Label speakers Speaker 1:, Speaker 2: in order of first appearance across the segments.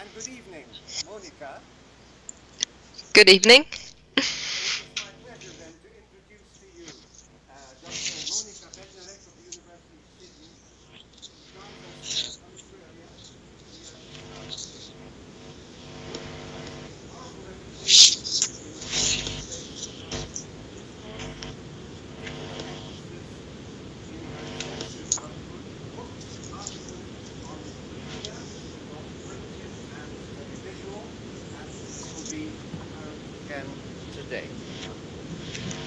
Speaker 1: and good evening, Monika.
Speaker 2: Good evening.
Speaker 1: It is my pleasure then to introduce to you Dr. Monika Bednarek of the University of Sydney, who joins us from Australia. She has established a powerful reputation in the public space for her critical discourse, with particular emphasis in her extensive book, articles on media, both printed and televisual, and this will be her again today.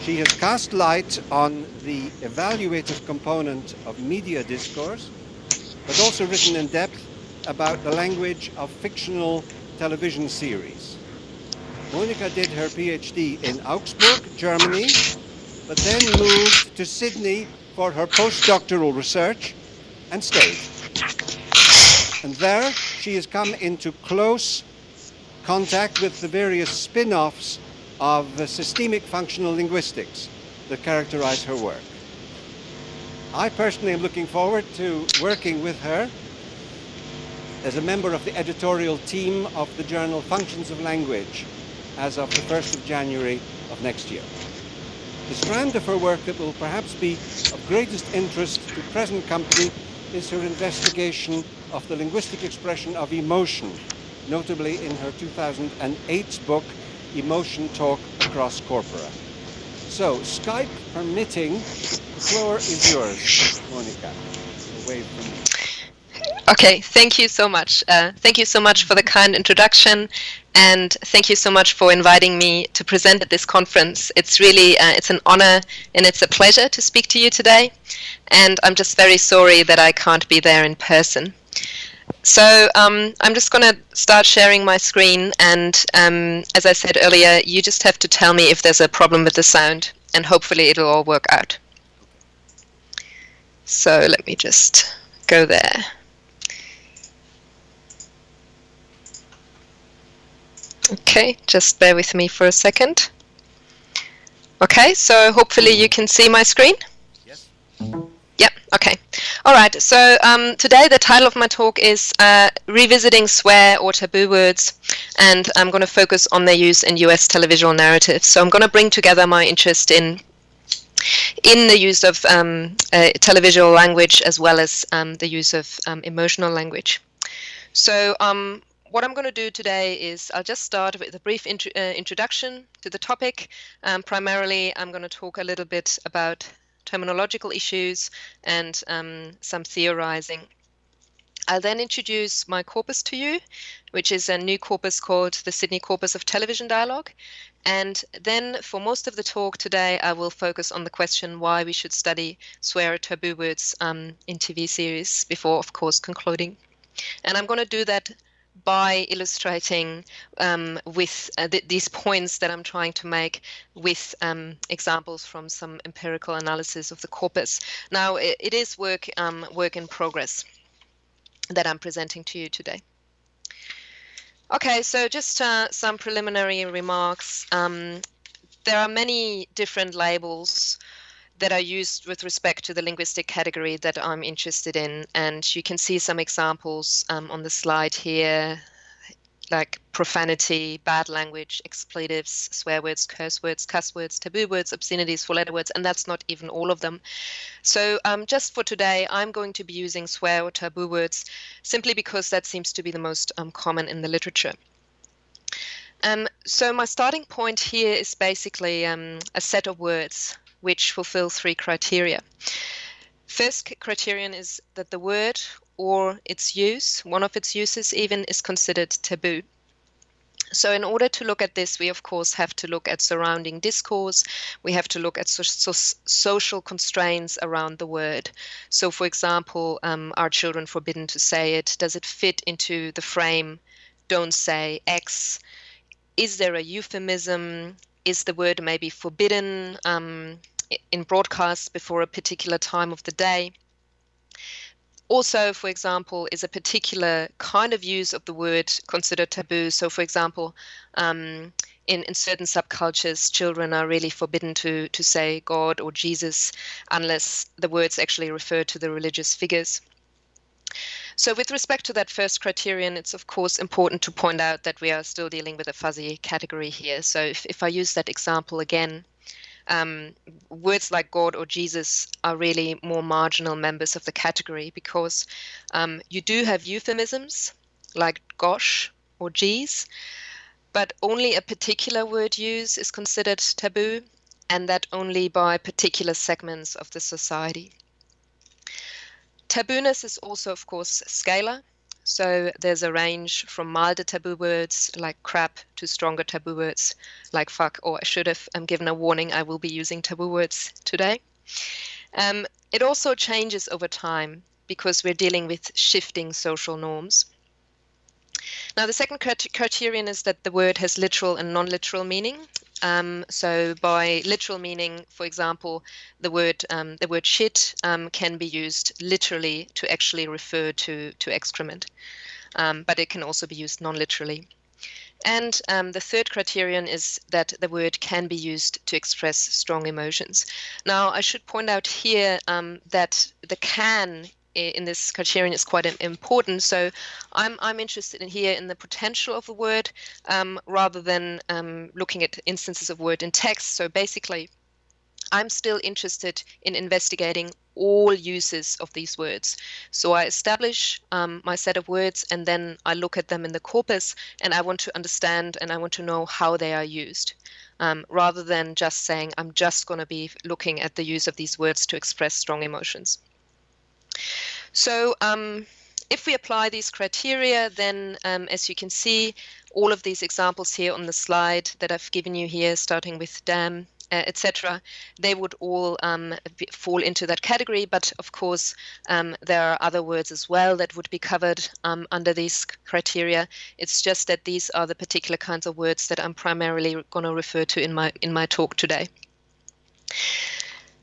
Speaker 1: She has cast light on the evaluative component of media discourse, but also written in depth about the language of fictional television series. Monika did her PhD in Augsburg, Germany, but then moved to Sydney for her postdoctoral research and stayed. And there she has come into close contact with the various spin-offs of systemic functional linguistics that characterize her work. I personally am looking forward to working with her as a member of the editorial team of the journal Functions of Language as of the 1st of January of next year. The strand of her work that will perhaps be of greatest interest to present company is her investigation of the linguistic expression of emotion, notably in her 2008 book, Emotion Talk Across Corpora. So, Skype permitting, the floor is yours, Monika. A wave from me.
Speaker 2: Okay, thank you so much. Thank you so much for the kind introduction, and thank you so much for inviting me to present at this conference. It's really, it's an honor and it's a pleasure to speak to you today, and I'm just very sorry that I can't be there in person. So I'm just going to start sharing my screen, and as I said earlier, you just have to tell me if there's a problem with the sound, and hopefully it'll all work out. So let me just go there. Okay, just bear with me for a second. Okay, so hopefully you can see my screen.
Speaker 1: Yes.
Speaker 2: Yep, okay. All right, so today the title of my talk is Revisiting Swear or Taboo Words, and I'm going to focus on their use in US televisual narratives. So I'm going to bring together my interest in the use of televisual language as well as the use of emotional language. So what I'm going to do today is I'll just start with a brief introduction to the topic. Primarily, I'm going to talk a little bit about terminological issues and some theorizing. I'll then introduce my corpus to you, which is a new corpus called the Sydney Corpus of Television Dialogue. And then for most of the talk today, I will focus on the question why we should study swear or taboo words in TV series before, of course, concluding. And I'm going to do that by illustrating with these points that I'm trying to make with examples from some empirical analysis of the corpus. Now, it is work in progress that I'm presenting to you today. Okay, so just some preliminary remarks. There are many different labels that are used with respect to the linguistic category that I'm interested in, and you can see some examples on the slide here, like profanity, bad language, expletives, swear words, curse words, cuss words, taboo words, obscenities, four-letter words, and that's not even all of them. So just for today, I'm going to be using swear or taboo words simply because that seems to be the most common in the literature. So my starting point here is basically a set of words which fulfill three criteria. First criterion is that the word or its use, one of its uses even, is considered taboo. So in order to look at this, we of course have to look at surrounding discourse. We have to look at social constraints around the word. So for example, are children forbidden to say it? Does it fit into the frame, don't say X? Is there a euphemism? Is the word maybe forbidden in broadcasts before a particular time of the day? Also, for example, is a particular kind of use of the word considered taboo? So, for example, in certain subcultures, children are really forbidden to say God or Jesus unless the words actually refer to the religious figures. So with respect to that first criterion, it's of course important to point out that we are still dealing with a fuzzy category here. So if I use that example again, words like God or Jesus are really more marginal members of the category because you do have euphemisms like gosh or geez, but only a particular word use is considered taboo, and that only by particular segments of the society. Tabooness is also, of course, scalar. So there's a range from milder taboo words like crap to stronger taboo words like fuck, or I should have given a warning, I will be using taboo words today. It also changes over time because we're dealing with shifting social norms. Now, the second criterion is that the word has literal and non-literal meaning. So by literal meaning, for example, the word shit can be used literally to actually refer to excrement, but it can also be used non-literally. And the third criterion is that the word can be used to express strong emotions. Now, I should point out here that the can in this criterion is quite important. So I'm interested in here in the potential of the word rather than looking at instances of word in text. So basically, I'm still interested in investigating all uses of these words. So I establish my set of words and then I look at them in the corpus and I want to understand and I want to know how they are used. Rather than just saying I'm just going to be looking at the use of these words to express strong emotions. So if we apply these criteria, then as you can see, all of these examples here on the slide that I've given you here, starting with damn, etc., they would all fall into that category. But of course, there are other words as well that would be covered under these criteria. It's just that these are the particular kinds of words that I'm primarily going to refer to in my talk today.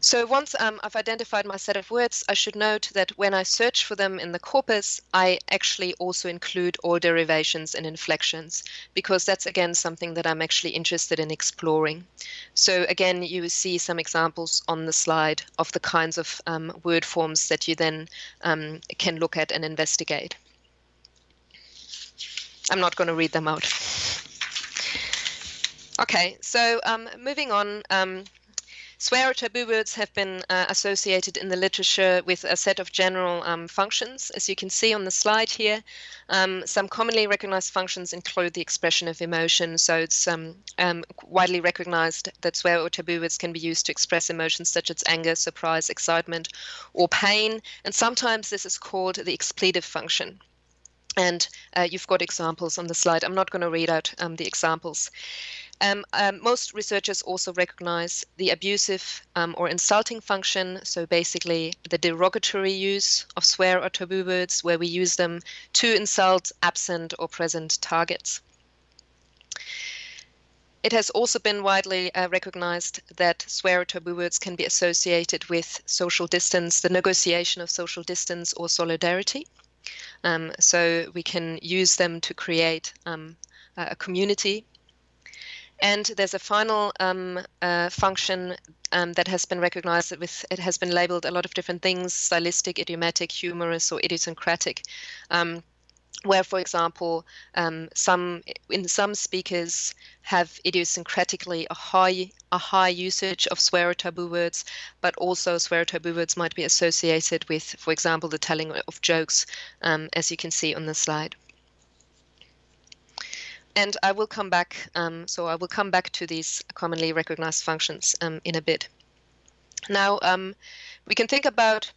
Speaker 2: So once I've identified my set of words, I should note that when I search for them in the corpus, I actually also include all derivations and inflections, because that's, again, something that I'm actually interested in exploring. So again, you will see some examples on the slide of the kinds of word forms that you then can look at and investigate. I'm not going to read them out. Okay, so moving on. Swear or taboo words have been associated in the literature with a set of general functions, as you can see on the slide here. Some commonly recognized functions include the expression of emotion, so it's widely recognized that swear or taboo words can be used to express emotions such as anger, surprise, excitement, or pain, and sometimes this is called the expletive function. And you've got examples on the slide. I'm not going to read out the examples. Most researchers also recognize the abusive or insulting function, so basically the derogatory use of swear or taboo words where we use them to insult absent or present targets. It has also been widely recognized that swear or taboo words can be associated with social distance, the negotiation of social distance or solidarity. So we can use them to create a community. And there's a final function that has been recognized with, it has been labeled a lot of different things: stylistic, idiomatic, humorous, or idiosyncratic, where, for example, some speakers have idiosyncratically a high usage of swear or taboo words, but also swear or taboo words might be associated with, for example, the telling of jokes, as you can see on the slide. And I will come back, so I will come back to these commonly recognized functions in a bit. Now, we can think about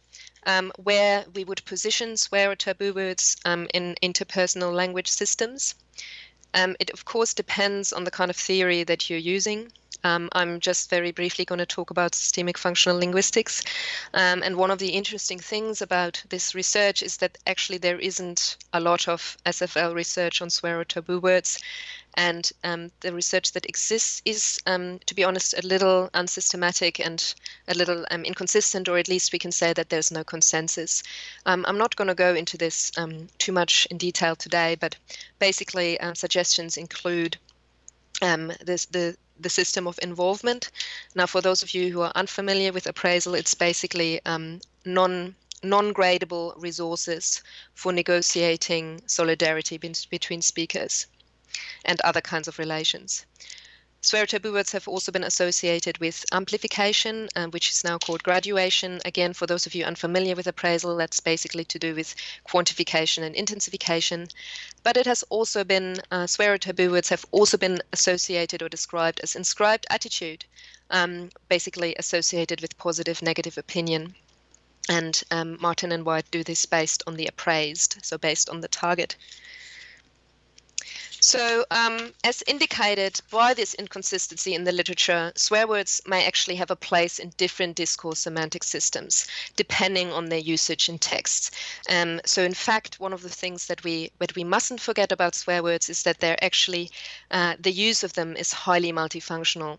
Speaker 2: where we would position swear or taboo words in interpersonal language systems. It, of course, depends on the kind of theory that you're using. I'm just very briefly going to talk about systemic functional linguistics. And one of the interesting things about this research is that actually there isn't a lot of SFL research on swear or taboo words. And the research that exists is, to be honest, a little unsystematic and a little inconsistent, or at least we can say that there's no consensus. I'm not going to go into this too much in detail today, but basically suggestions include the system of involvement. Now, for those of you who are unfamiliar with appraisal, it's basically non-gradable resources for negotiating solidarity between speakers and other kinds of relations. Swear or taboo words have also been associated with amplification, which is now called graduation. Again, for those of you unfamiliar with appraisal, that's basically to do with quantification and intensification. But it has also been, swear or taboo words have also been associated or described as inscribed attitude, basically associated with positive, negative opinion. And Martin and White do this based on the appraised, so based on the target. So, as indicated by this inconsistency in the literature, swear words may actually have a place in different discourse semantic systems, depending on their usage in texts. So, in fact, one of the things that we mustn't forget about swear words is that they're actually, the use of them is highly multifunctional.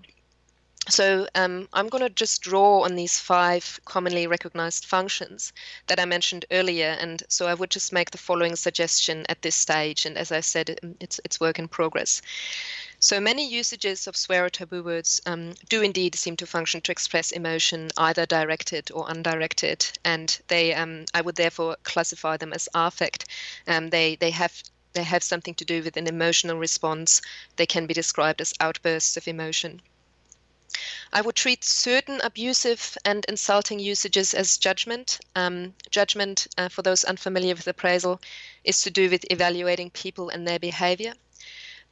Speaker 2: So I'm going to just draw on these 5 commonly recognized functions that I mentioned earlier. And so I would just make the following suggestion at this stage. And as I said, it's work in progress. So many usages of swear or taboo words do indeed seem to function to express emotion, either directed or undirected. And they, I would therefore classify them as affect. They have something to do with an emotional response. They can be described as outbursts of emotion. I would treat certain abusive and insulting usages as judgment. Judgment, for those unfamiliar with appraisal, is to do with evaluating people and their behavior.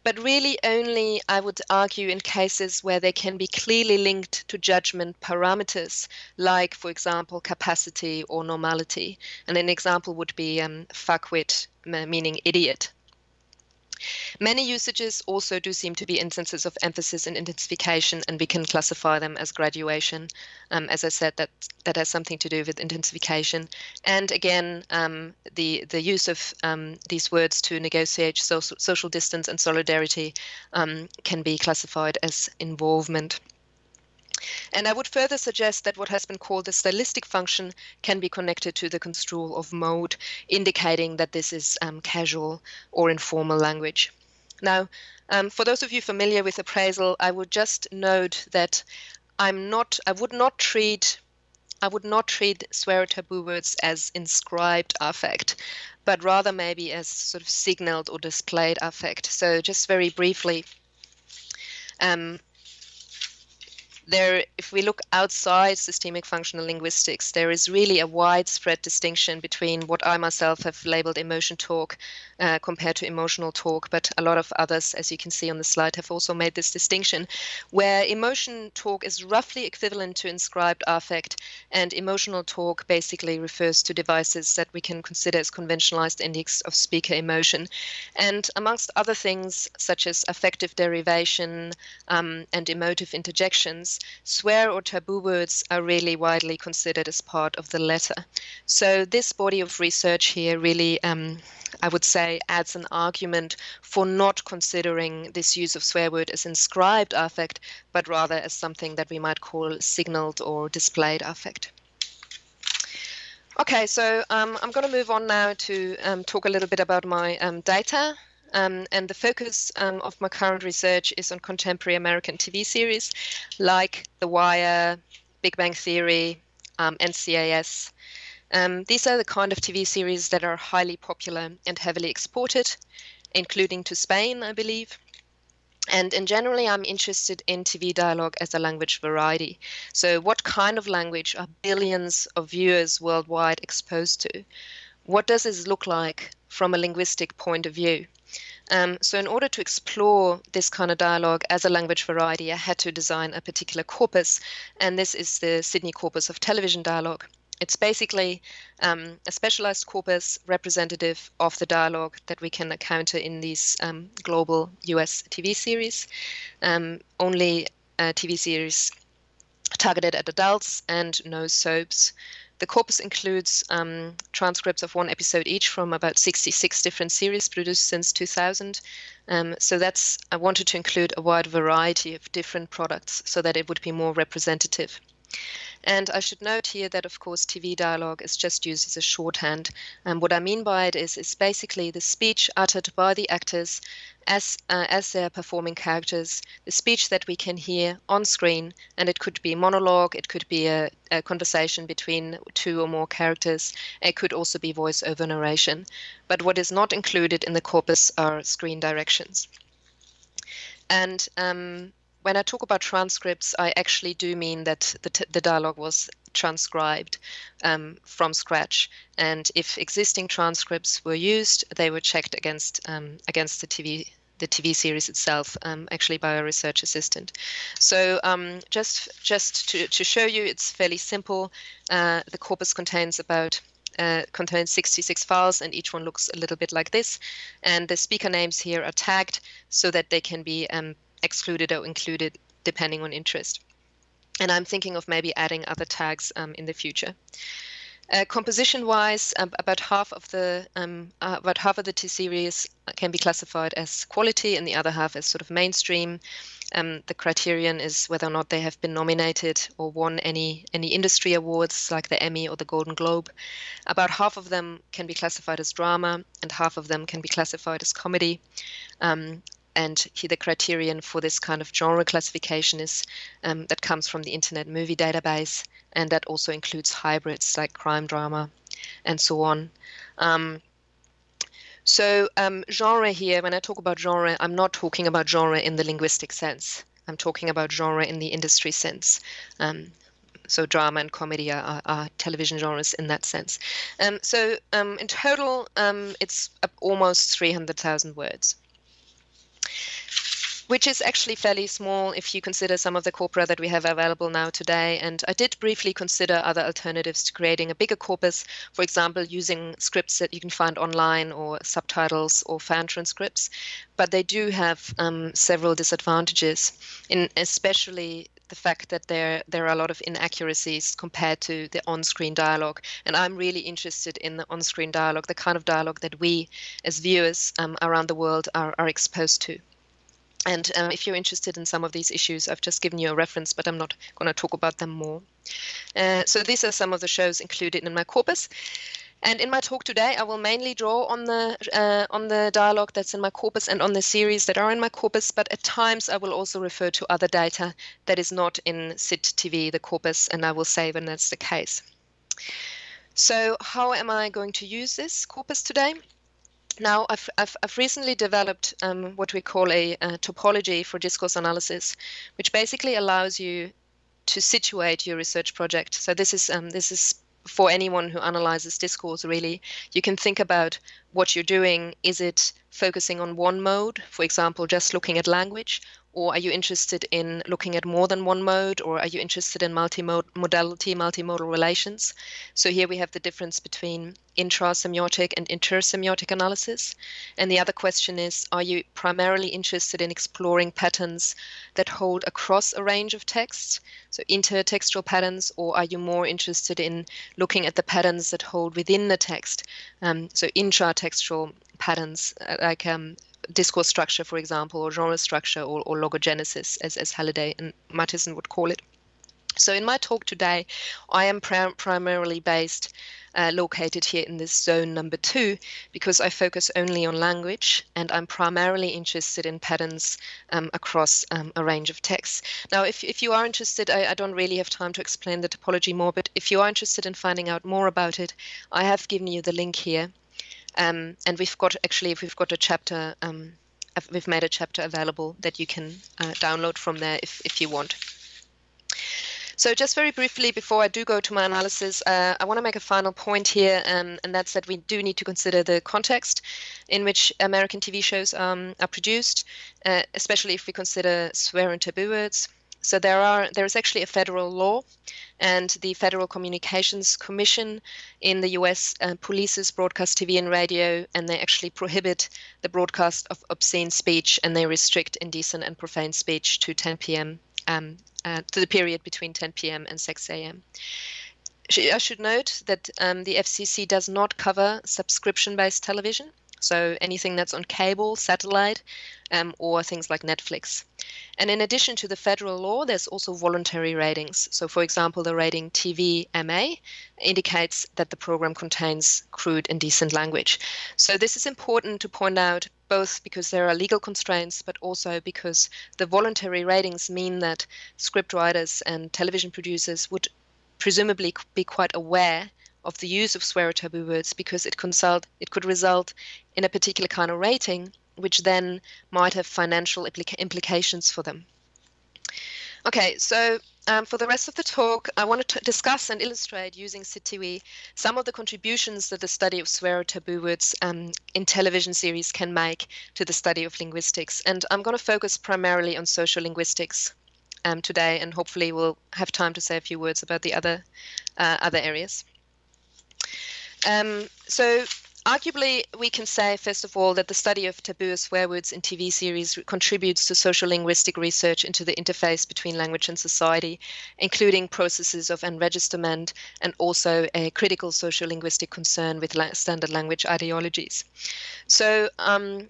Speaker 2: But really only, I would argue, in cases where they can be clearly linked to judgment parameters, like, for example, capacity or normality. And an example would be fuckwit, meaning idiot. Many usages also do seem to be instances of emphasis and intensification, and we can classify them as graduation. As I said, that has something to do with intensification. And again, the use of these words to negotiate social distance and solidarity can be classified as involvement. And I would further suggest that what has been called the stylistic function can be connected to the construal of mode, indicating that this is casual or informal language. Now, for those of you familiar with appraisal, I would just note that I would not treat swear or taboo words as inscribed affect, but rather maybe as sort of signaled or displayed affect. So just very briefly, if we look outside systemic functional linguistics, there is really a widespread distinction between what I myself have labeled emotion talk compared to emotional talk, but a lot of others, as you can see on the slide, have also made this distinction, where emotion talk is roughly equivalent to inscribed affect, and emotional talk basically refers to devices that we can consider as conventionalized index of speaker emotion. And amongst other things, such as affective derivation and emotive interjections, swear or taboo words are really widely considered as part of the latter. So this body of research here really, I would say, adds an argument for not considering this use of swear word as inscribed affect, but rather as something that we might call signaled or displayed affect. Okay, so I'm going to move on now to talk a little bit about my data. And the focus of my current research is on contemporary American TV series like The Wire, Big Bang Theory, NCIS. These are the kind of TV series that are highly popular and heavily exported, including to Spain, I believe. And in generally, I'm interested in TV dialogue as a language variety. So what kind of language are billions of viewers worldwide exposed to? What does this look like from a linguistic point of view? So in order to explore this kind of dialogue as a language variety, I had to design a particular corpus, and this is the Sydney corpus of television dialogue. It's basically a specialized corpus representative of the dialogue that we can encounter in these global US TV series, only TV series targeted at adults, and no soaps. The corpus includes transcripts of one episode each from about 66 different series produced since 2000. So I wanted to include a wide variety of different products so that it would be more representative. And I should note here that, of course, TV dialogue is just used as a shorthand. And what I mean by it is basically the speech uttered by the actors as they're performing characters, the speech that we can hear on screen, and it could be monologue, it could be a conversation between two or more characters, it could also be voice-over narration. But what is not included in the corpus are screen directions. And when I talk about transcripts, I actually do mean that the dialogue was transcribed from scratch. And if existing transcripts were used, they were checked against the TV series itself, actually by a research assistant. So just to show you, it's fairly simple. The corpus contains 66 files, and each one looks a little bit like this. And the speaker names here are tagged so that they can be excluded or included depending on interest. And I'm thinking of maybe adding other tags in the future. Composition-wise, about half of the T-series can be classified as quality, and the other half as sort of mainstream. The criterion is whether or not they have been nominated or won any industry awards like the Emmy or the Golden Globe. About half of them can be classified as drama, and half of them can be classified as comedy. And here the criterion for this kind of genre classification is that comes from the Internet Movie Database, and that also includes hybrids like crime drama and so on. Genre here, when I talk about genre, I'm not talking about genre in the linguistic sense. I'm talking about genre in the industry sense. So drama and comedy are television genres in that sense. In total, it's almost 300,000 words, which is actually fairly small if you consider some of the corpora that we have available now today. And I did briefly consider other alternatives to creating a bigger corpus, for example, using scripts that you can find online or subtitles or fan transcripts. But they do have several disadvantages, especially the fact that there are a lot of inaccuracies compared to the on-screen dialogue. And I'm really interested in the on-screen dialogue, the kind of dialogue that we as viewers around the world are exposed to. And if you're interested in some of these issues, I've just given you a reference, but I'm not going to talk about them more. So these are some of the shows included in my corpus. And in my talk today, I will mainly draw on the dialogue that's in my corpus and on the series that are in my corpus, but at times I will also refer to other data that is not in SIT TV, the corpus, and I will say when that's the case. So how am I going to use this corpus today? Now, I've recently developed what we call a topology for discourse analysis, which basically allows you to situate your research project. So this is for anyone who analyzes discourse, really. You can think about what you're doing. Is it focusing on one mode, for example, just looking at language? Or are you interested in looking at more than one mode? Or are you interested in multimodality, multimodal relations? So here we have the difference between intrasemiotic and intersemiotic analysis. And the other question is, are you primarily interested in exploring patterns that hold across a range of texts, so intertextual patterns, or are you more interested in looking at the patterns that hold within the text, so intratextual patterns like discourse structure, for example, or genre structure, or logogenesis, as Halliday and Mattison would call it. So in my talk today, I am primarily located here in this zone number 2, because I focus only on language, and I'm primarily interested in patterns across a range of texts. Now, if you are interested, I don't really have time to explain the topology more, but if you are interested in finding out more about it, I have given you the link here. And we've got a chapter, we've made a chapter available that you can download from there if you want. So just very briefly, before I do go to my analysis, I want to make a final point here, and that's that we do need to consider the context in which American TV shows are produced, especially if we consider swear and taboo words. So there is actually a federal law, and the Federal Communications Commission in the US polices broadcast TV and radio, and they actually prohibit the broadcast of obscene speech, and they restrict indecent and profane speech to 10 p.m. To the period between 10 p.m. and 6 a.m. I should note that the FCC does not cover subscription-based television, so anything that's on cable, satellite, or things like Netflix. And in addition to the federal law, there's also voluntary ratings. So, for example, the rating TV MA indicates that the program contains crude, indecent language. So this is important to point out, both because there are legal constraints, but also because the voluntary ratings mean that script writers and television producers would presumably be quite aware of the use of swear or taboo words, because it could result in a particular kind of rating, which then might have financial implications for them. Okay, so for the rest of the talk, I want to discuss and illustrate, using CTV, some of the contributions that the study of swear or taboo words in television series can make to the study of linguistics. And I'm going to focus primarily on social linguistics today, and hopefully we'll have time to say a few words about the other areas. So arguably, we can say, first of all, that the study of taboo or swear words in TV series contributes to social linguistic research into the interface between language and society, including processes of enregisterment and also a critical social linguistic concern with standard language ideologies. So I'll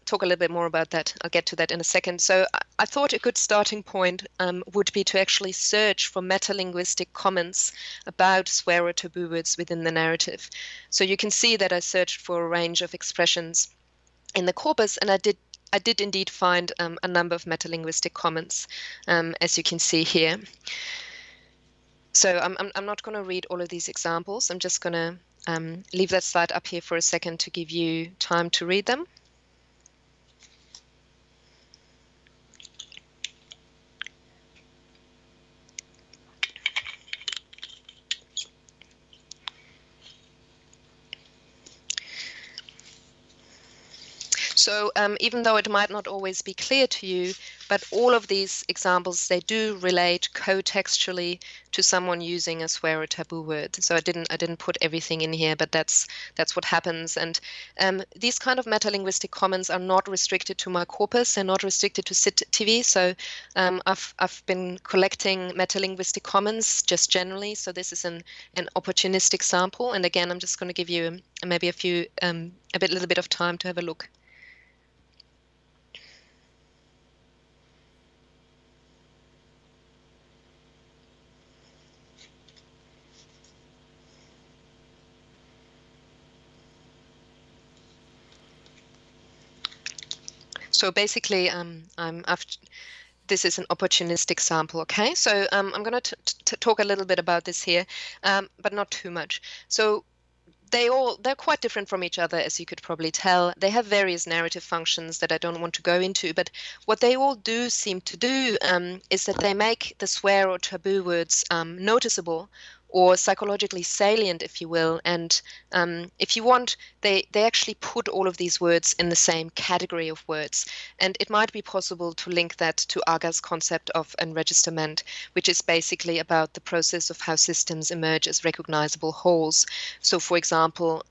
Speaker 2: talk a little bit more about that. I'll get to that in a second. So I thought a good starting point would be to actually search for metalinguistic comments about swear or taboo words within the narrative. So you can see that I searched for a range of expressions in the corpus, and I did indeed find a number of metalinguistic comments, as you can see here. So I'm not going to read all of these examples. I'm just going to leave that slide up here for a second to give you time to read them. So even though it might not always be clear to you, but all of these examples, they do relate co-textually to someone using a swear or taboo word. So I didn't put everything in here, but that's what happens. And these kind of metalinguistic comments are not restricted to my corpus. They're not restricted to CTV. So I've been collecting metalinguistic comments just generally. So this is an opportunistic sample. And again, I'm just going to give you maybe a little bit of time to have a look. So basically, this is an opportunistic sample, okay? So I'm going to talk a little bit about this here, but not too much. So they're quite different from each other, as you could probably tell. They have various narrative functions that I don't want to go into, but what they all do seem to do is that they make the swear or taboo words noticeable, or psychologically salient, if you will. And if you want, they actually put all of these words in the same category of words. And it might be possible to link that to Aga's concept of enregisterment, which is basically about the process of how systems emerge as recognizable wholes. So, for example,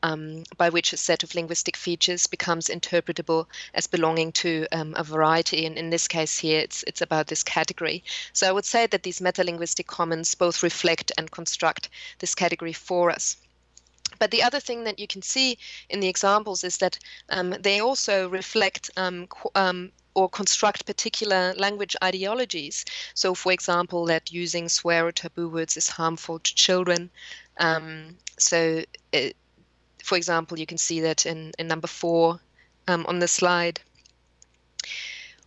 Speaker 2: by which a set of linguistic features becomes interpretable as belonging to a variety. And in this case here, it's about this category. So I would say that these metalinguistic comments both reflect and construct this category for us. But the other thing that you can see in the examples is that they also reflect or construct particular language ideologies. So, for example, that using swear or taboo words is harmful to children. For example, you can see that in number 4 on the slide.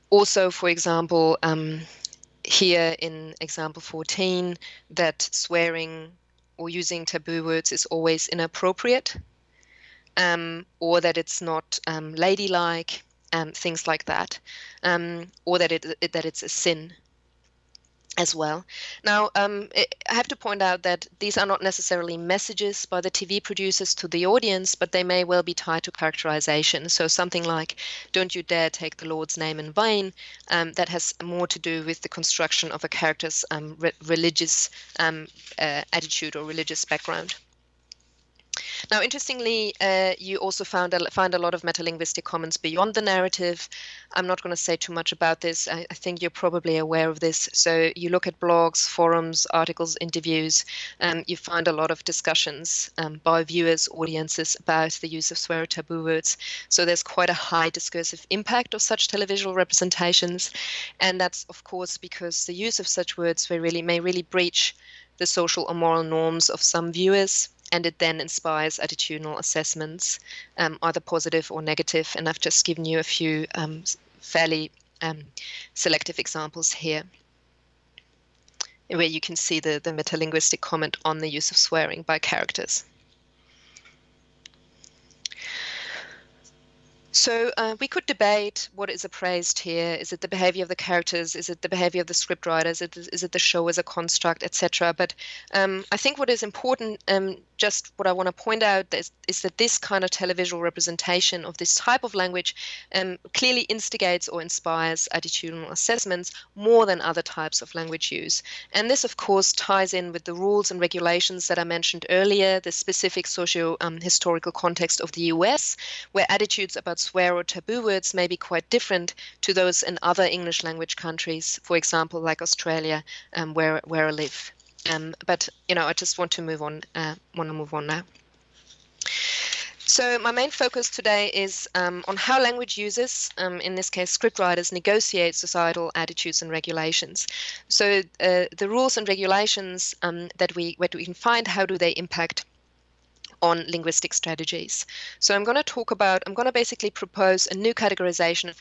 Speaker 2: Also, for example, here in example 14, that swearing or using taboo words is always inappropriate, or that it's not ladylike, things like that, or that it's a sin as well. Now, I have to point out that these are not necessarily messages by the TV producers to the audience, but they may well be tied to characterization. So something like, "Don't you dare take the Lord's name in vain," that has more to do with the construction of a character's religious attitude or religious background. Now, interestingly, you also find a lot of metalinguistic comments beyond the narrative. I'm not going to say too much about this. I think you're probably aware of this. So you look at blogs, forums, articles, interviews, you find a lot of discussions by viewers, audiences about the use of swear or taboo words. So there's quite a high discursive impact of such televisual representations. And that's, of course, because the use of such words may really breach the social or moral norms of some viewers, and it then inspires attitudinal assessments, either positive or negative. And I've just given you a few fairly selective examples here, where you can see the metalinguistic comment on the use of swearing by characters. So we could debate what is appraised here. Is it the behavior of the characters? Is it the behavior of the scriptwriters? Is it the show as a construct, etc.? But I think what is important, just what I want to point out is that this kind of televisual representation of this type of language clearly instigates or inspires attitudinal assessments more than other types of language use. And this, of course, ties in with the rules and regulations that I mentioned earlier, the specific socio-historical context of the US, where attitudes about swear or taboo words may be quite different to those in other English language countries, for example, like Australia, where I live. But I just want to move on. Now. So my main focus today is on how language users, in this case scriptwriters, negotiate societal attitudes and regulations. So the rules and regulations that we can find, how do they impact on linguistic strategies? So I'm going to basically propose a new categorization of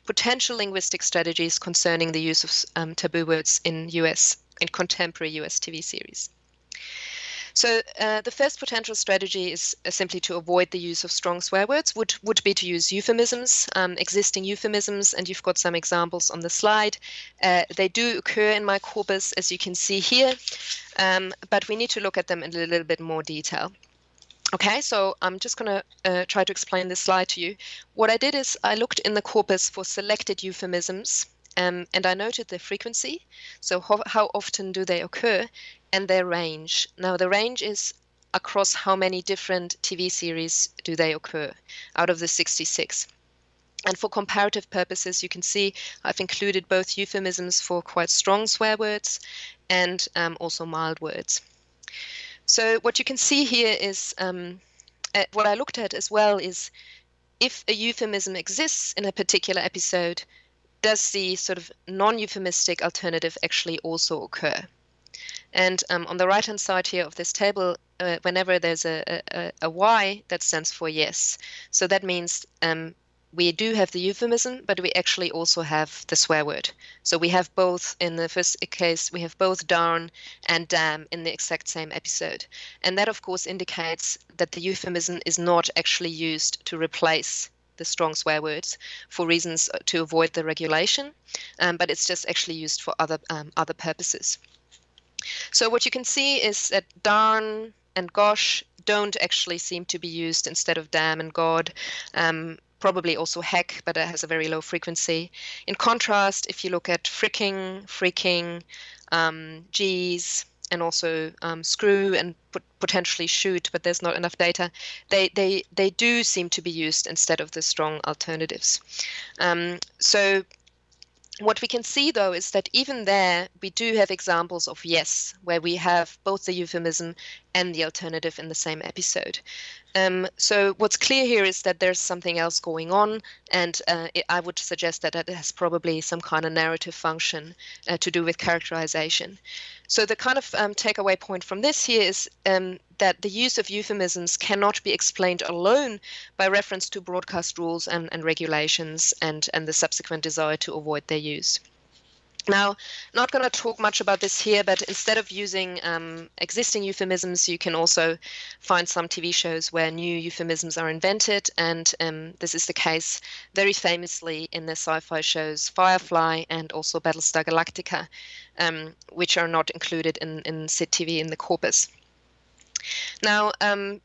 Speaker 2: potential linguistic strategies concerning the use of taboo words in contemporary US TV series. So the first potential strategy is simply to avoid the use of strong swear words, would be to use euphemisms, existing euphemisms, and you've got some examples on the slide. They do occur in my corpus, as you can see here, but we need to look at them in a little bit more detail. Okay, so I'm just going to try to explain this slide to you. What I did is I looked in the corpus for selected euphemisms, and I noted their frequency, so how often do they occur, and their range. Now, the range is across how many different TV series do they occur out of the 66. And for comparative purposes, you can see I've included both euphemisms for quite strong swear words and also mild words. So what you can see here is what I looked at as well is if a euphemism exists in a particular episode, does the sort of non-euphemistic alternative actually also occur? And on the right-hand side here of this table, whenever there's a Y, that stands for yes. So that means we do have the euphemism, but we actually also have the swear word. So we have both, in the first case, we have both darn and damn in the exact same episode. And that, of course, indicates that the euphemism is not actually used to replace the strong swear words for reasons to avoid the regulation, but it's just actually used for other purposes. So what you can see is that darn and gosh don't actually seem to be used instead of damn and god. Probably also heck, but it has a very low frequency. In contrast, if you look at fricking, freaking, geez, and also screw and potentially shoot, but there's not enough data, they do seem to be used instead of the strong alternatives. So what we can see, though, is that even there, we do have examples of yes, where we have both the euphemism and the alternative in the same episode. So what's clear here is that there's something else going on, and I would suggest that it has probably some kind of narrative function to do with characterization. So the kind of takeaway point from this here is that the use of euphemisms cannot be explained alone by reference to broadcast rules and regulations and the subsequent desire to avoid their use. Now, not going to talk much about this here, but instead of using existing euphemisms, you can also find some TV shows where new euphemisms are invented, and this is the case very famously in the sci-fi shows Firefly and also Battlestar Galactica, which are not included in SIT TV in the corpus. Now,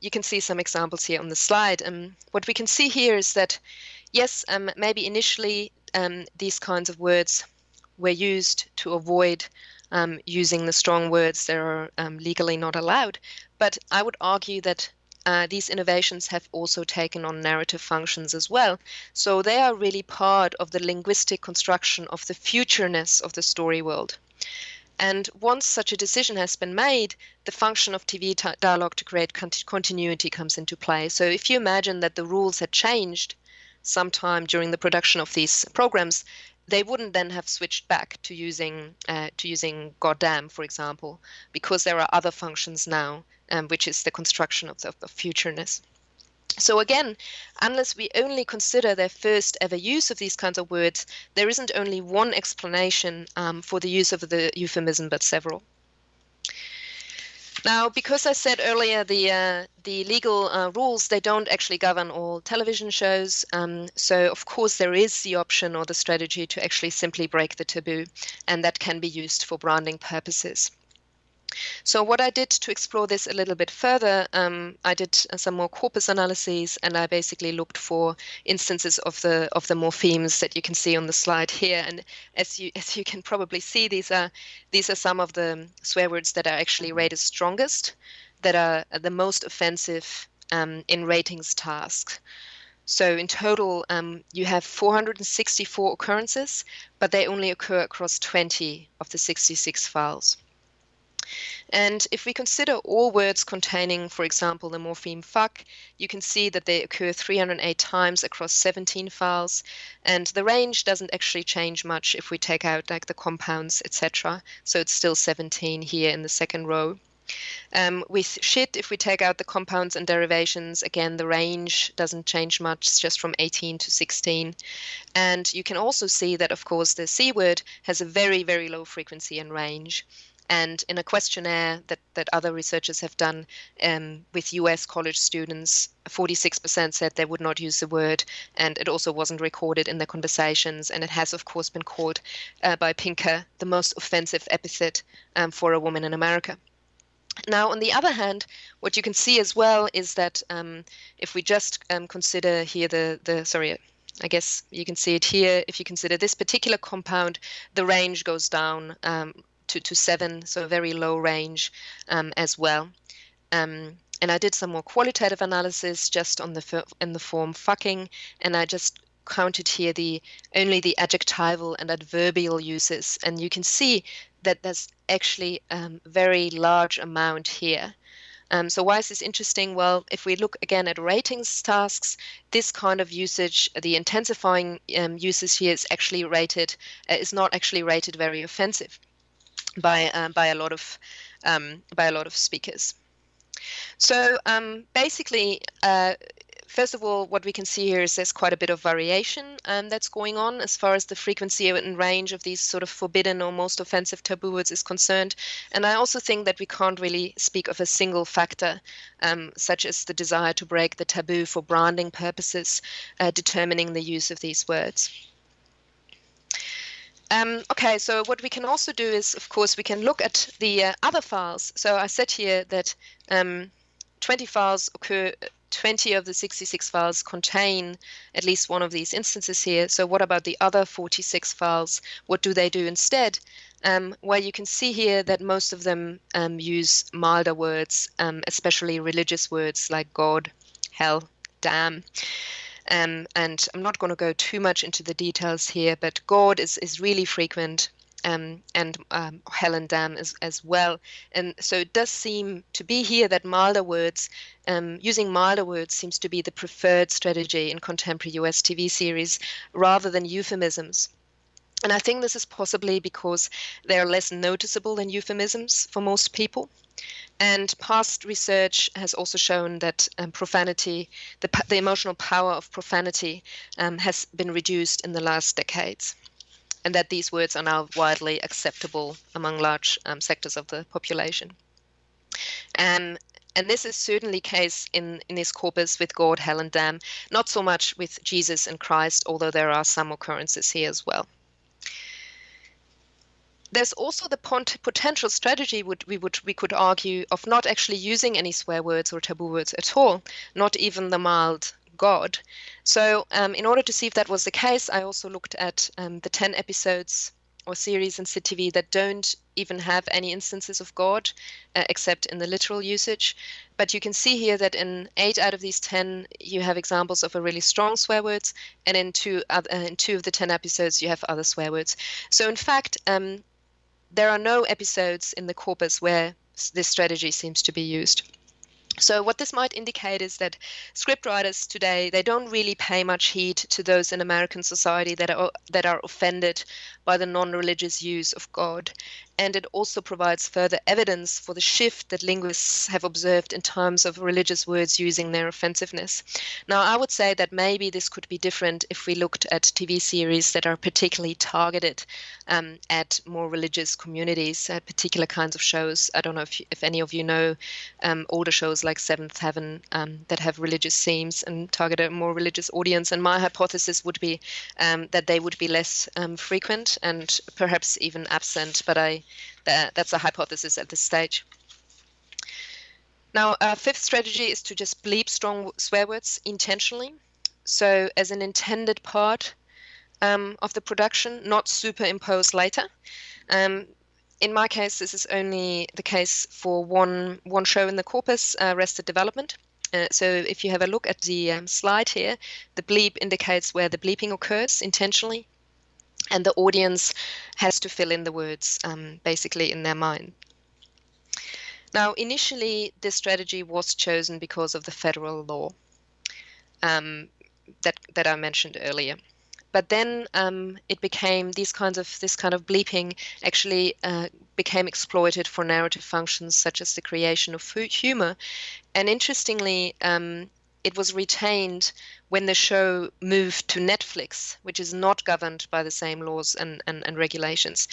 Speaker 2: you can see some examples here on the slide. What we can see here is that, yes, maybe initially these kinds of words were used to avoid using the strong words that are legally not allowed. But I would argue that these innovations have also taken on narrative functions as well. So they are really part of the linguistic construction of the futureness of the story world. And once such a decision has been made, the function of TV dialogue to create continuity comes into play. So if you imagine that the rules had changed sometime during the production of these programs, they wouldn't then have switched back to using goddamn, for example, because there are other functions now, which is the construction of the futureness. So again, unless we only consider their first ever use of these kinds of words, there isn't only one explanation for the use of the euphemism, but several. Now, because I said earlier the legal rules, they don't actually govern all television shows. So, of course, there is the option or the strategy to actually simply break the taboo, and that can be used for branding purposes. So what I did to explore this a little bit further, I did some more corpus analyses, and I basically looked for instances of the morphemes that you can see on the slide here. And as you can probably see, these are some of the swear words that are actually rated strongest, that are the most offensive in ratings tasks. So in total, you have 464 occurrences, but they only occur across 20 of the 66 files. And if we consider all words containing, for example, the morpheme fuck, you can see that they occur 308 times across 17 files, and the range doesn't actually change much if we take out like the compounds, etc. So it's still 17 here in the second row. With shit, if we take out the compounds and derivations, again, the range doesn't change much, it's just from 18 to 16. And you can also see that, of course, the C word has a very, very low frequency and range. And in a questionnaire that other researchers have done with US college students, 46% said they would not use the word, and it also wasn't recorded in their conversations. And it has, of course, been called by Pinker the most offensive epithet for a woman in America. Now, on the other hand, what you can see as well is that if we just consider here sorry, I guess you can see it here. If you consider this particular compound, the range goes down to 7, so a very low range as well. And I did some more qualitative analysis just on in the form fucking, and I just counted here only the adjectival and adverbial uses, and you can see that there's actually a very large amount here. So why is this interesting? Well, if we look again at ratings tasks, this kind of usage, the intensifying usage here is not actually rated very offensive by a lot of speakers. So basically, first of all, what we can see here is there's quite a bit of variation that's going on as far as the frequency and range of these sort of forbidden or most offensive taboo words is concerned. And I also think that we can't really speak of a single factor, such as the desire to break the taboo for branding purposes, determining the use of these words. Okay, so what we can also do is, of course, we can look at the other files. So I said here that 20 files occur, 20 of the 66 files contain at least one of these instances here. So what about the other 46 files? What do they do instead? Well, you can see here that most of them use milder words, especially religious words like God, hell, damn. And I'm not going to go too much into the details here, but God is really frequent, and hell and damn as well. And so it does seem to be here that milder words, using milder words seems to be the preferred strategy in contemporary US TV series rather than euphemisms. And I think this is possibly because they are less noticeable than euphemisms for most people. And past research has also shown that profanity, the emotional power of profanity, has been reduced in the last decades, and that these words are now widely acceptable among large sectors of the population. And this is certainly the case in this corpus with God, hell, and damn, not so much with Jesus and Christ, although there are some occurrences here as well. There's also the potential strategy we could argue of not actually using any swear words or taboo words at all, not even the mild God. So in order to see if that was the case, I also looked at the 10 episodes or series in CTV that don't even have any instances of God, except in the literal usage. But you can see here that in 8 out of these 10, you have examples of a really strong swear words, and in two of the 10 episodes, you have other swear words. So in fact, there are no episodes in the corpus where this strategy seems to be used. So what this might indicate is that scriptwriters today, they don't really pay much heed to those in American society that are offended by the non-religious use of God. And it also provides further evidence for the shift that linguists have observed in terms of religious words using their offensiveness. Now, I would say that maybe this could be different if we looked at TV series that are particularly targeted at more religious communities, particular kinds of shows. I don't know if any of you know older shows like Seventh Heaven that have religious themes and target a more religious audience. And my hypothesis would be that they would be less frequent and perhaps even absent, but that's a hypothesis at this stage. Now, our fifth strategy is to just bleep strong swear words intentionally. So as an intended part of the production, not superimpose later. In my case, this is only the case for one show in the corpus, Arrested Development. So if you have a look at the slide here, the bleep indicates where the bleeping occurs intentionally, and the audience has to fill in the words basically in their mind. Now, initially, this strategy was chosen because of the federal law that I mentioned earlier. But then it became this kind of bleeping actually became exploited for narrative functions such as the creation of humor. And interestingly, it was retained when the show moved to Netflix, which is not governed by the same laws and regulations.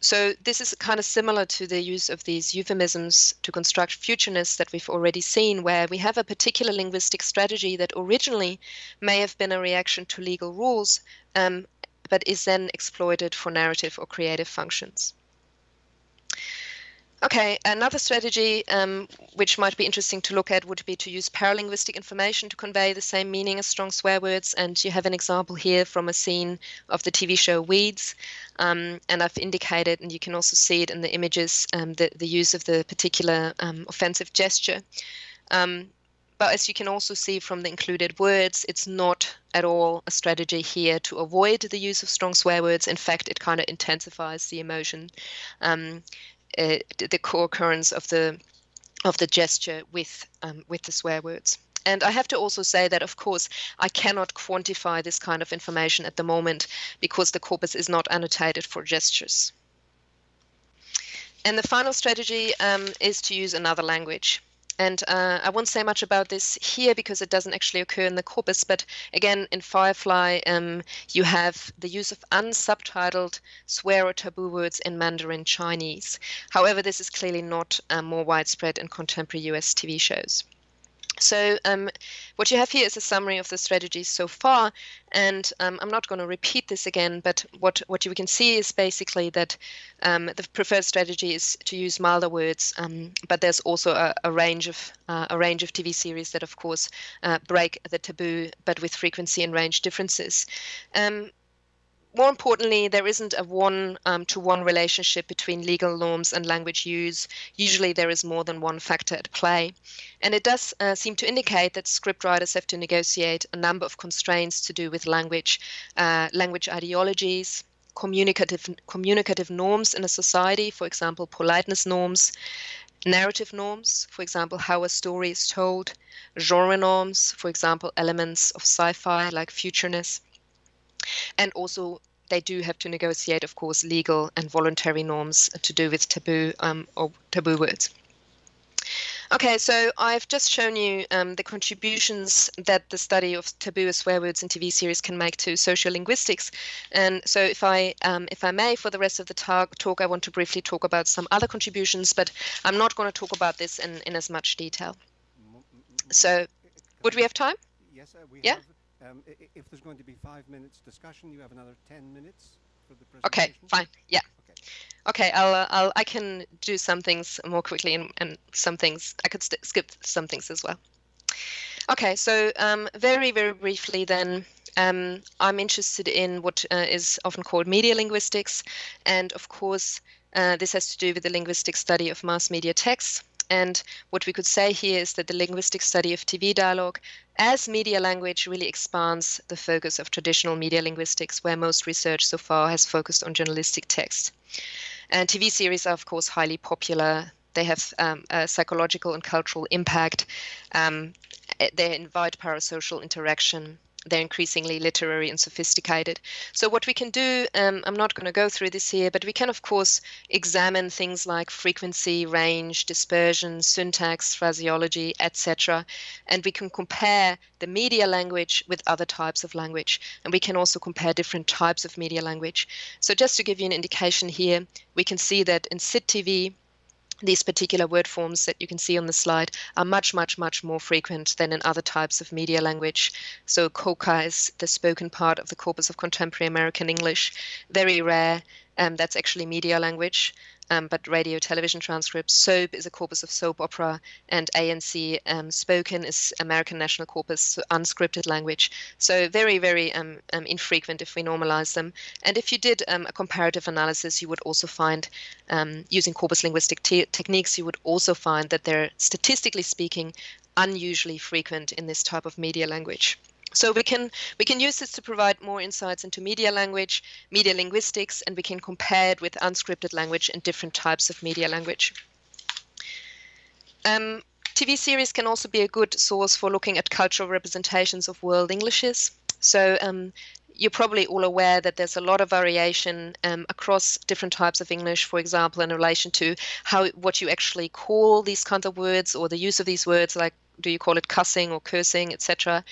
Speaker 2: So this is kind of similar to the use of these euphemisms to construct futureness that we've already seen, where we have a particular linguistic strategy that originally may have been a reaction to legal rules, but is then exploited for narrative or creative functions. Okay, another strategy which might be interesting to look at would be to use paralinguistic information to convey the same meaning as strong swear words. And you have an example here from a scene of the TV show Weeds. And I've indicated, and you can also see it in the images, the use of the particular offensive gesture. But as you can also see from the included words, it's not at all a strategy here to avoid the use of strong swear words. In fact, it kind of intensifies the emotion. The co-occurrence of the gesture with the swear words. And I have to also say that, of course, I cannot quantify this kind of information at the moment because the corpus is not annotated for gestures. And the final strategy is to use another language. And I won't say much about this here because it doesn't actually occur in the corpus. But again, in Firefly, you have the use of unsubtitled swear or taboo words in Mandarin Chinese. However, this is clearly not more widespread in contemporary US TV shows. So what you have here is a summary of the strategies so far, and I'm not going to repeat this again, but what you can see is basically that the preferred strategy is to use milder words, but there's also a range of TV series that, of course, break the taboo, but with frequency and range differences. More importantly, there isn't a one-to-one relationship between legal norms and language use. Usually there is more than one factor at play. And it does seem to indicate that scriptwriters have to negotiate a number of constraints to do with language ideologies, communicative norms in a society, for example, politeness norms, narrative norms, for example, how a story is told, genre norms, for example, elements of sci-fi like futureness. And also, they do have to negotiate, of course, legal and voluntary norms to do with taboo or taboo words. Okay, so I've just shown you the contributions that the study of taboo or swear words in TV series can make to sociolinguistics. And so if I may, for the rest of the talk, I want to briefly talk about some other contributions, but I'm not going to talk about this in as much detail. So would we have time?
Speaker 1: Yes, we
Speaker 2: yeah?
Speaker 1: have. If there's going to be 5 minutes discussion, you have another 10 minutes for the presentation.
Speaker 2: Okay, fine. Yeah. Okay, I can do some things more quickly and some things I could skip some things as well. Okay, so very, very briefly then, I'm interested in what is often called media linguistics, and of course, this has to do with the linguistic study of mass media texts. And what we could say here is that the linguistic study of TV dialogue as media language really expands the focus of traditional media linguistics, where most research so far has focused on journalistic text. And TV series are, of course, highly popular. They have a psychological and cultural impact. They invite parasocial interaction. They're increasingly literary and sophisticated. So what we can do, I'm not going to go through this here, but we can, of course, examine things like frequency, range, dispersion, syntax, phraseology, etc. And we can compare the media language with other types of language. And we can also compare different types of media language. So just to give you an indication here, we can see that in SIT TV, these particular word forms that you can see on the slide are much, much, much more frequent than in other types of media language. So COCA is the spoken part of the corpus of contemporary American English. Very rare. That's actually media language, but radio, television transcripts. SOAP is a corpus of soap opera, and ANC spoken is American National Corpus, so unscripted language. So very, very infrequent if we normalize them. And if you did a comparative analysis, you would also find, using corpus linguistic techniques, you would also find that they're, statistically speaking, unusually frequent in this type of media language. So we can use this to provide more insights into media language, media linguistics, and we can compare it with unscripted language and different types of media language. TV series can also be a good source for looking at cultural representations of world Englishes. So you're probably all aware that there's a lot of variation across different types of English, for example, in relation to what you actually call these kinds of words or the use of these words, like do you call it cussing or cursing, etc.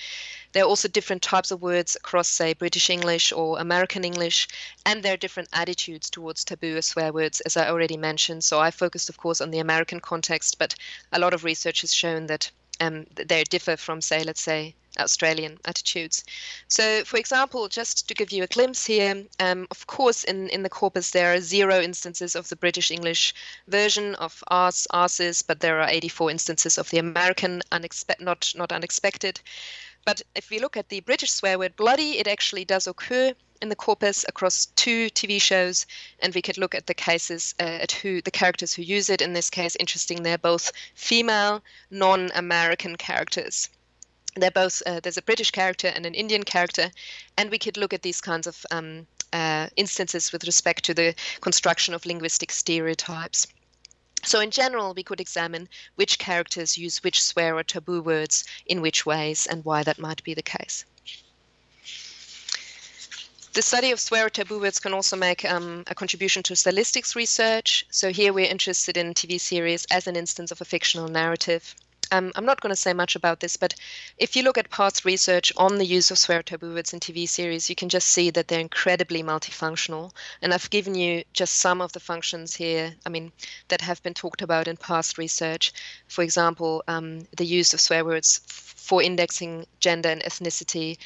Speaker 2: There are also different types of words across, say, British English or American English, and there are different attitudes towards taboo or swear words, as I already mentioned. So I focused, of course, on the American context, but a lot of research has shown that they differ from, say, let's say, Australian attitudes. So, for example, just to give you a glimpse here, of course, in the corpus there are 0 instances of the British English version of arse, arses, but there are 84 instances of the American, not unexpected. But if we look at the British swear word bloody, it actually does occur in the corpus across 2 TV shows, and we could look at the cases at the characters who use it. In this case, interesting, they're both female, non-American characters. They're both there's a British character and an Indian character, and we could look at these kinds of instances with respect to the construction of linguistic stereotypes. So in general, we could examine which characters use which swear or taboo words in which ways and why that might be the case. The study of swear or taboo words can also make a contribution to stylistics research. So here we're interested in TV series as an instance of a fictional narrative. I'm not going to say much about this, but if you look at past research on the use of swear or taboo words in TV series, you can just see that they're incredibly multifunctional. And I've given you just some of the functions here, that have been talked about in past research. For example, the use of swear words for indexing gender and ethnicity,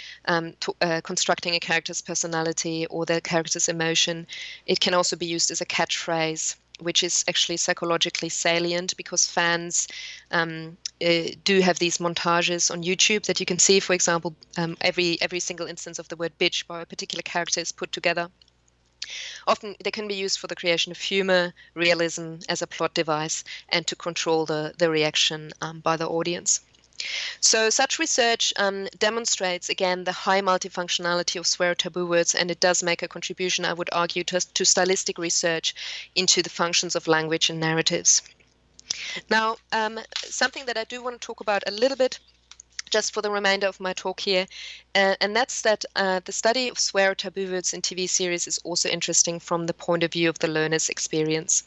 Speaker 2: constructing a character's personality or the character's emotion. It can also be used as a catchphrase, which is actually psychologically salient because fans do have these montages on YouTube that you can see. For example, every single instance of the word bitch by a particular character is put together. Often they can be used for the creation of humor, realism as a plot device, and to control the reaction by the audience. So such research demonstrates, again, the high multifunctionality of swear or taboo words, and it does make a contribution, I would argue, to stylistic research into the functions of language and narratives. Now, something that I do want to talk about a little bit, just for the remainder of my talk here, and that's that the study of swear or taboo words in TV series is also interesting from the point of view of the learner's experience.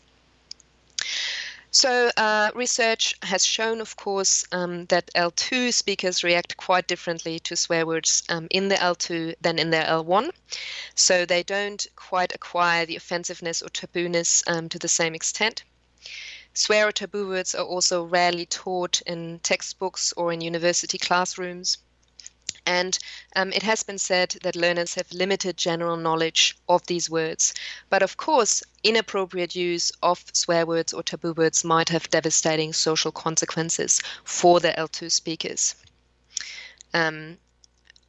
Speaker 2: So research has shown, of course, that L2 speakers react quite differently to swear words in the L2 than in their L1. So they don't quite acquire the offensiveness or tabooness to the same extent. Swear or taboo words are also rarely taught in textbooks or in university classrooms. And it has been said that learners have limited general knowledge of these words. But of course, inappropriate use of swear words or taboo words might have devastating social consequences for the L2 speakers.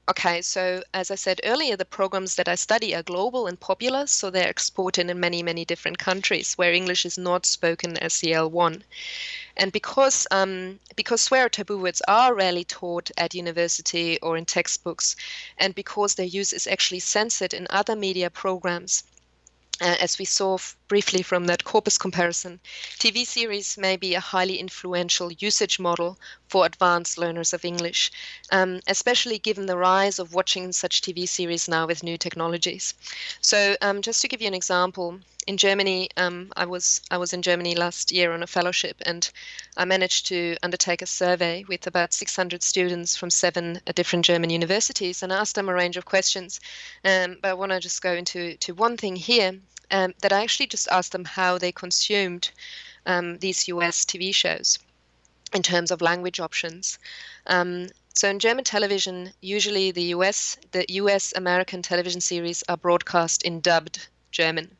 Speaker 2: Okay, so as I said earlier, the programs that I study are global and popular, so they're exported in many, many different countries where English is not spoken as the L1. And because swear or taboo words are rarely taught at university or in textbooks, and because their use is actually censored in other media programs, as we saw briefly from that corpus comparison, TV series may be a highly influential usage model for advanced learners of English, especially given the rise of watching such TV series now with new technologies. So just to give you an example, in Germany, I was in Germany last year on a fellowship, and I managed to undertake a survey with about 600 students from 7 different German universities, and asked them a range of questions. But I want to just go into one thing here, that I actually just asked them how they consumed these US TV shows in terms of language options. So in German television, usually the US American television series are broadcast in dubbed German,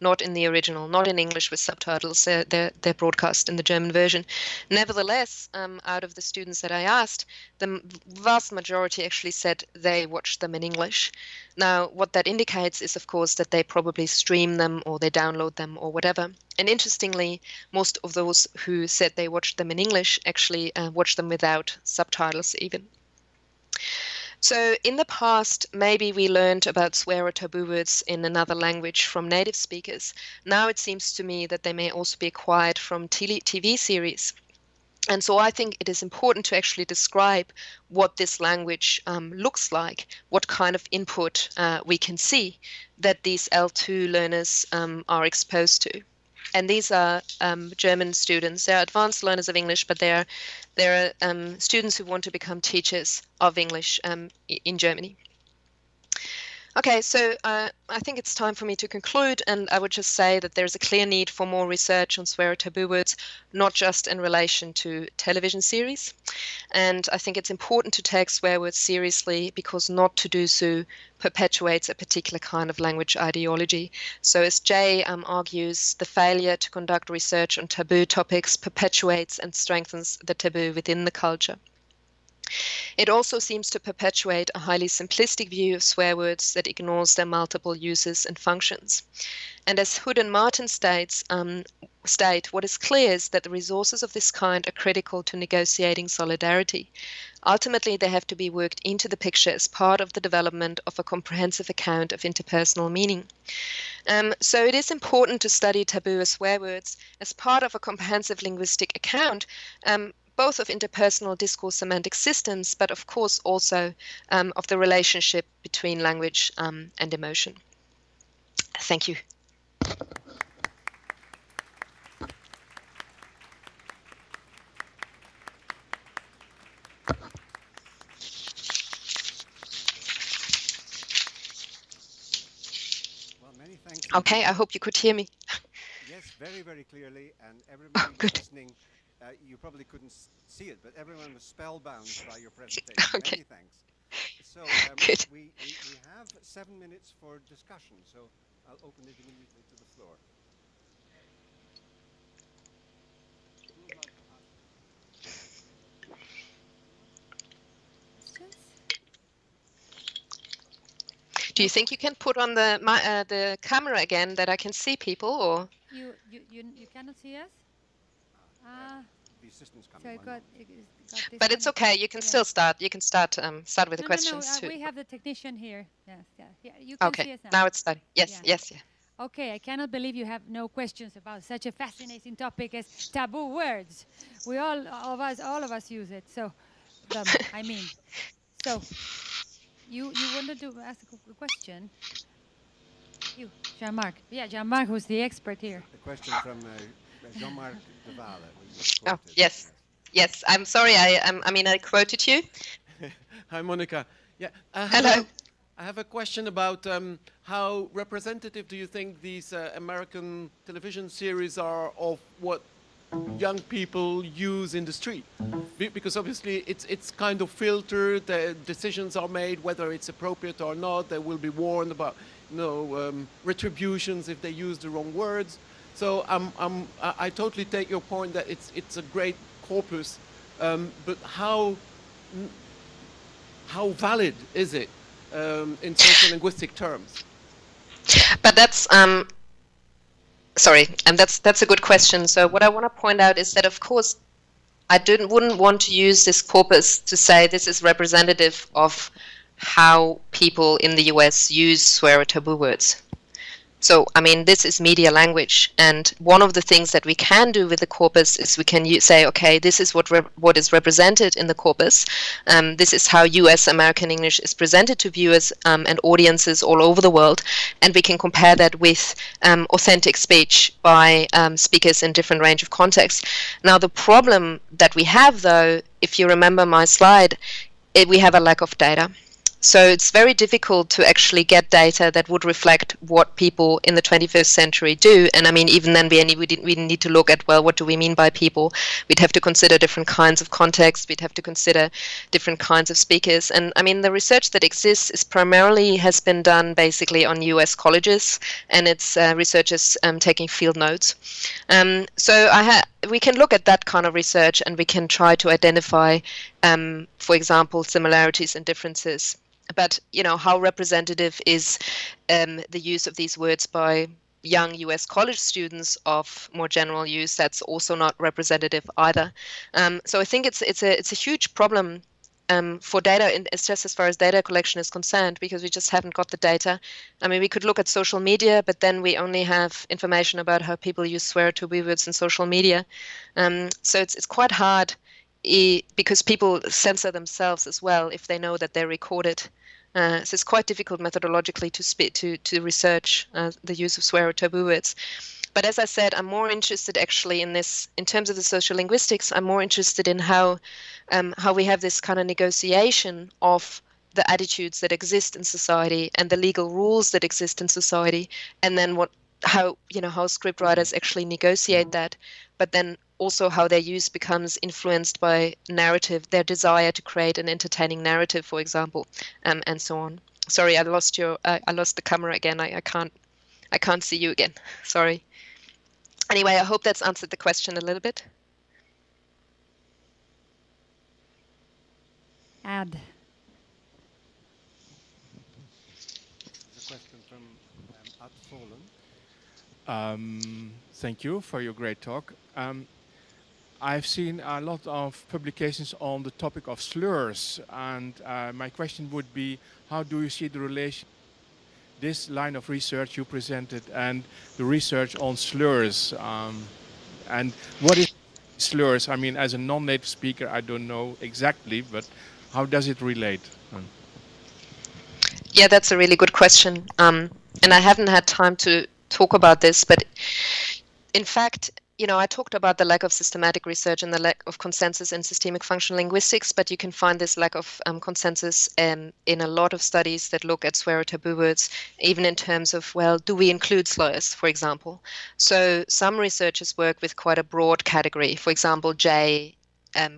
Speaker 2: not in the original, not in English with subtitles. They're broadcast in the German version. Nevertheless, out of the students that I asked, the vast majority actually said they watched them in English. Now, what that indicates is, of course, that they probably stream them or they download them or whatever. And interestingly, most of those who said they watched them in English actually watched them without subtitles even. So in the past, maybe we learned about swear or taboo words in another language from native speakers. Now it seems to me that they may also be acquired from TV series. And so I think it is important to actually describe what this language looks like, what kind of input we can see that these L2 learners are exposed to. And these are German students. They're advanced learners of English, but they're students who want to become teachers of English in Germany. Okay, so I think it's time for me to conclude, and I would just say that there's a clear need for more research on swear or taboo words, not just in relation to television series. And I think it's important to take swear words seriously, because not to do so perpetuates a particular kind of language ideology. So as Jay argues, the failure to conduct research on taboo topics perpetuates and strengthens the taboo within the culture. It also seems to perpetuate a highly simplistic view of swear words that ignores their multiple uses and functions. And as Hood and Martin state, what is clear is that the resources of this kind are critical to negotiating solidarity. Ultimately, they have to be worked into the picture as part of the development of a comprehensive account of interpersonal meaning. So it is important to study taboo as swear words as part of a comprehensive linguistic account, both of interpersonal discourse semantic systems, but of course also of the relationship between language and emotion. Thank you.
Speaker 1: Well, many thanks.
Speaker 2: Okay, I hope you could hear me.
Speaker 1: Yes, very, very clearly, and everybody
Speaker 2: good.
Speaker 1: listening, you probably couldn't see it, but everyone was spellbound by your presentation.
Speaker 2: Okay.
Speaker 1: Many thanks. So
Speaker 2: Good.
Speaker 1: we have 7 minutes for discussion, so I'll open it immediately to the floor. Who would like to ask?
Speaker 3: Questions?
Speaker 2: Do you think you can put on the camera again that I can see people, or?
Speaker 3: You cannot see us?
Speaker 1: The assistant's
Speaker 3: So
Speaker 1: coming.
Speaker 3: I got
Speaker 2: But it's okay. You can still start. You can start with the questions too.
Speaker 3: we have the technician here. Yes, yeah. You can see
Speaker 2: Okay.
Speaker 3: us now.
Speaker 2: Now it's starting. Yes.
Speaker 3: Yeah.
Speaker 2: Yes. Yeah.
Speaker 3: Okay, I cannot believe you have no questions about such a fascinating topic as taboo words. All of us use it. So, I mean, so you wanted to ask a question? You, Jean-Marc. Yeah, Jean-Marc, who's the expert here.
Speaker 1: The question from Jean-Marc de Walle.
Speaker 2: Oh, yes. Yes. I'm sorry. I quoted you.
Speaker 4: Hi, Monika. Yeah.
Speaker 2: Hello.
Speaker 4: I have a question about how representative do you think these American television series are of what young people use in the street? Because obviously it's kind of filtered. Decisions are made whether it's appropriate or not. They will be warned about retributions if they use the wrong words. So I totally take your point that it's a great corpus, but how how valid is it in social linguistic terms?
Speaker 2: But that's sorry, and that's a good question. So what I want to point out is that, of course, I wouldn't want to use this corpus to say this is representative of how people in the US use swear or taboo words. So, I mean, this is media language, and one of the things that we can do with the corpus is we can say, okay, this is what is represented in the corpus. This is how US American English is presented to viewers and audiences all over the world, and we can compare that with authentic speech by speakers in different range of contexts. Now, the problem that we have, though, if you remember my slide, we have a lack of data. So it's very difficult to actually get data that would reflect what people in the 21st century do. And I mean, even then we need to look at, well, what do we mean by people? We'd have to consider different kinds of contexts. We'd have to consider different kinds of speakers. And I mean, the research that exists is primarily has been done basically on US colleges, and it's researchers taking field notes. So we can look at that kind of research, and we can try to identify, for example, similarities and differences. But, you know, how representative is the use of these words by young US college students of more general use? That's also not representative either. So I think it's a huge problem for data, it's just as far as data collection is concerned, because we just haven't got the data. I mean, we could look at social media, but then we only have information about how people use swear or taboo words in social media. So it's quite hard, because people censor themselves as well if they know that they're recorded. So it's quite difficult methodologically to research the use of swear or taboo words. But as I said, I'm more interested actually in this, in terms of the social linguistics, I'm more interested in how we have this kind of negotiation of the attitudes that exist in society and the legal rules that exist in society, and then how scriptwriters actually negotiate that, but then also how their use becomes influenced by narrative, their desire to create an entertaining narrative, for example, and so on. Sorry, I lost the camera again. I can't see you again. Sorry. Anyway, I hope that's answered the question a little bit.
Speaker 3: Add.
Speaker 1: There's a question from Ad Fallen. Thank you for your great talk. I've seen a lot of publications on the topic of slurs, and my question would be, how do you see the relation this line of research you presented and the research on slurs? And what is slurs? I mean, as a non-native speaker, I don't know exactly, but how does it relate?
Speaker 2: Yeah, that's a really good question. And I haven't had time to talk about this, but in fact, you know, I talked about the lack of systematic research and the lack of consensus in systemic functional linguistics, but you can find this lack of consensus in a lot of studies that look at swear or taboo words, even in terms of, well, do we include slurs, for example? So some researchers work with quite a broad category. For example, Jay,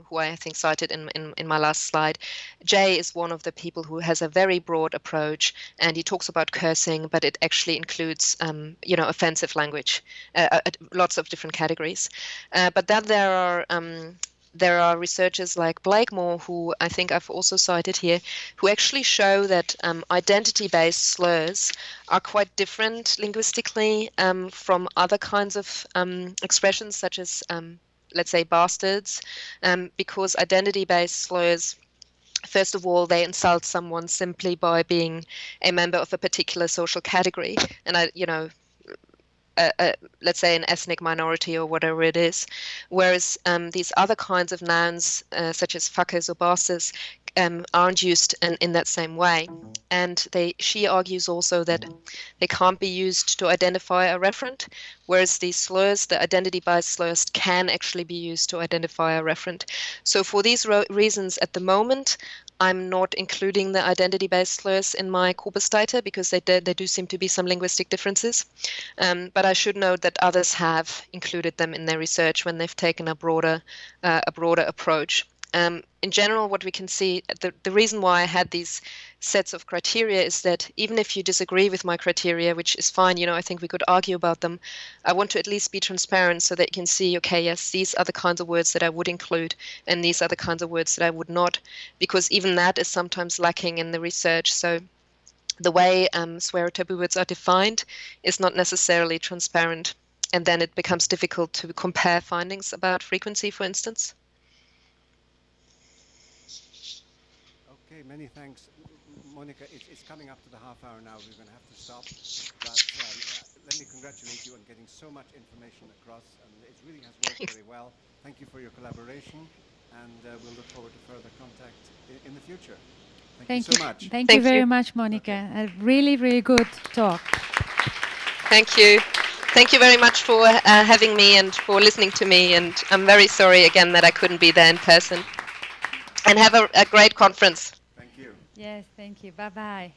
Speaker 2: who I think cited in my last slide. Jay is one of the people who has a very broad approach, and he talks about cursing, but it actually includes, offensive language, lots of different categories. But then there are researchers like Blakemore, who I think I've also cited here, who actually show that identity-based slurs are quite different linguistically from other kinds of expressions, such as let's say bastards, because identity-based slurs, first of all, they insult someone simply by being a member of a particular social category, and let's say an ethnic minority or whatever it is, whereas these other kinds of nouns, such as fuckers or bastards, aren't used in that same way. And she argues also that they can't be used to identify a referent, whereas these slurs, the identity-based slurs, can actually be used to identify a referent. So for these reasons, at the moment, I'm not including the identity-based slurs in my corpus data because they do seem to be some linguistic differences. But I should note that others have included them in their research when they've taken a broader approach. in general, what we can see, the reason why I had these sets of criteria is that even if you disagree with my criteria, which is fine, I think we could argue about them, I want to at least be transparent so that you can see, okay, yes, these are the kinds of words that I would include, and these are the kinds of words that I would not, because even that is sometimes lacking in the research. So the way swear or taboo words are defined is not necessarily transparent, and then it becomes difficult to compare findings about frequency, for instance.
Speaker 1: Okay, many thanks. Monika, it's coming up to the half hour now. We're going to have to stop. But let me congratulate you on getting so much information across. And it really has worked very well. Thank you for your collaboration. And we'll look forward to further contact in the future. Thank you so much.
Speaker 3: Thank you very much, Monika. A really, really good talk.
Speaker 2: Thank you. Thank you very much for having me and for listening to me. And I'm very sorry again that I couldn't be there in person. And have a great conference.
Speaker 1: Thank you.
Speaker 3: Yes, thank you. Bye-bye.